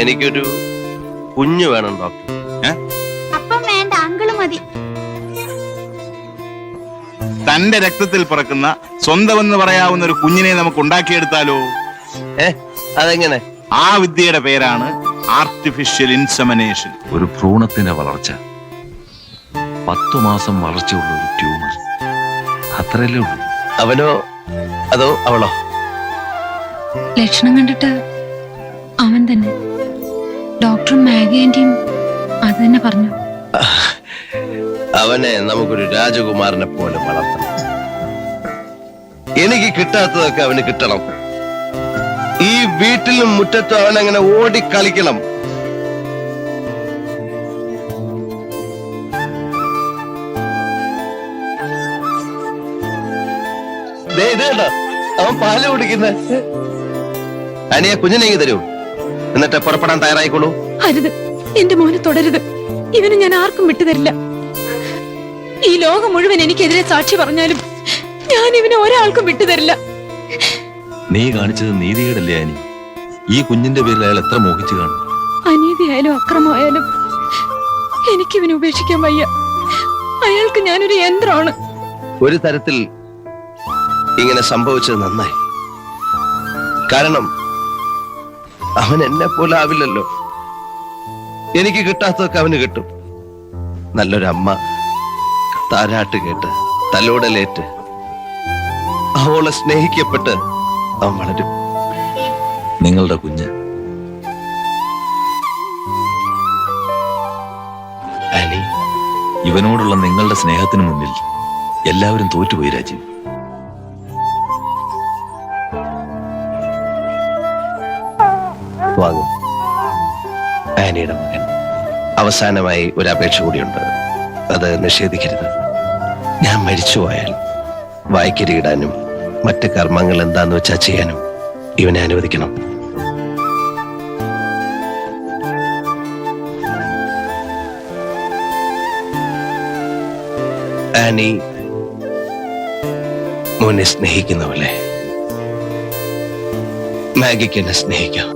എനിക്കൊരു കുഞ്ഞു വേണം ഡോക്ടർ. അപ്പം വേണ്ട, അങ്കിള് മതി. തന്റെ രക്തത്തിൽ പിറക്കുന്ന സ്വന്തമെന്ന് പറയാവുന്ന ഒരു കുഞ്ഞിനെ നമുക്ക് ഉണ്ടാക്കിയെടുത്താലോ? അതെങ്ങനെ? ആ വിദ്യയുടെ പേരാണ് ആർട്ടിഫിഷ്യൽ ഇൻസെമിനേഷൻ. ഒരു ഭ്രൂണത്തിന്റെ വളർച്ച, 10 മാസം വളർച്ചയുള്ള ഒരു ട്യൂമർ, അത്രയല്ലേ ഉള്ളൂ. അവനോ അതോ അവളോ? ലക്ഷണം കണ്ടിട്ട് അവൻ തന്നെ. ഡോക്ടർ മാഗി ആന്റിയും അത് തന്നെ പറഞ്ഞു. അവനെ നമുക്കൊരു രാജകുമാരനെ പോലെ വളർത്തണം. എനിക്ക് കിട്ടാത്തതൊക്കെ അവന് കിട്ടണം. ഈ വീട്ടിലും മുറ്റത്തും അവൻ അങ്ങനെ ഓടിക്കളിക്കണം. അവൻ പാല് കുടിക്കുന്ന അനിയ കുഞ്ഞിനെങ്കിൽ തരൂ, എന്നിട്ട് പുറപ്പെടാൻ തയ്യാറായിക്കോളൂ. അരുത്, എന്റെ മോനെ തുടരുത്. ഇവന് ഞാൻ ആർക്കും വിട്ടുതരില്ല. ഈ ലോകം മുഴുവൻ എനിക്കെതിരെ സാക്ഷി പറഞ്ഞാലും ഞാൻ ഇവനെ ഒരാൾക്കും വിട്ടുതരില്ല. നീ കാണിച്ചത് നീതികേടല്ലേ അനി? ഈ കുഞ്ഞിന്റെ പേരിൽ അയാൾ എത്ര മോഹിച്ചു കാണും. അനീതിയായാലും അക്രമമായാലും എനിക്കിവനെ ഉപേക്ഷിക്കാൻ വയ്യ. അയാൾക്ക് ഞാനൊരു യന്ത്രമാണ്. ഒരു തരത്തിൽ ഇങ്ങനെ സംഭവിച്ചത് നന്നായി. കാരണം അവൻ എന്നെ പോലെ ആവില്ലല്ലോ. എനിക്ക് കിട്ടാത്തതൊക്കെ അവന് കിട്ടും. നല്ലൊരമ്മ താരാട്ട് കേട്ട് തലോടലേറ്റ് അവളെ സ്നേഹിക്കപ്പെട്ട് അവൻ വളരും. നിങ്ങളുടെ കുഞ്ഞ് ആനി, ഇവനോടുള്ള നിങ്ങളുടെ സ്നേഹത്തിന് മുന്നിൽ എല്ലാവരും തോറ്റുപോയി രാജീവ്. വാങ്ങും. ആനിയുടെ മകൻ. അവസാനമായി ഒരു അപേക്ഷ കൂടിയുണ്ട്, അത് നിഷേധിക്കരുത്. ഞാൻ മരിച്ചുപോയാൽ വായ്ക്കരിയിടാനും മറ്റ് കർമ്മങ്ങൾ എന്താന്ന് വെച്ചാൽ ചെയ്യാനും ഇവനെ അനുവദിക്കണം. ആനി മോനെ സ്നേഹിക്കുന്ന പോലെ മാഗിക്ക് എന്നെ സ്നേഹിക്കാം.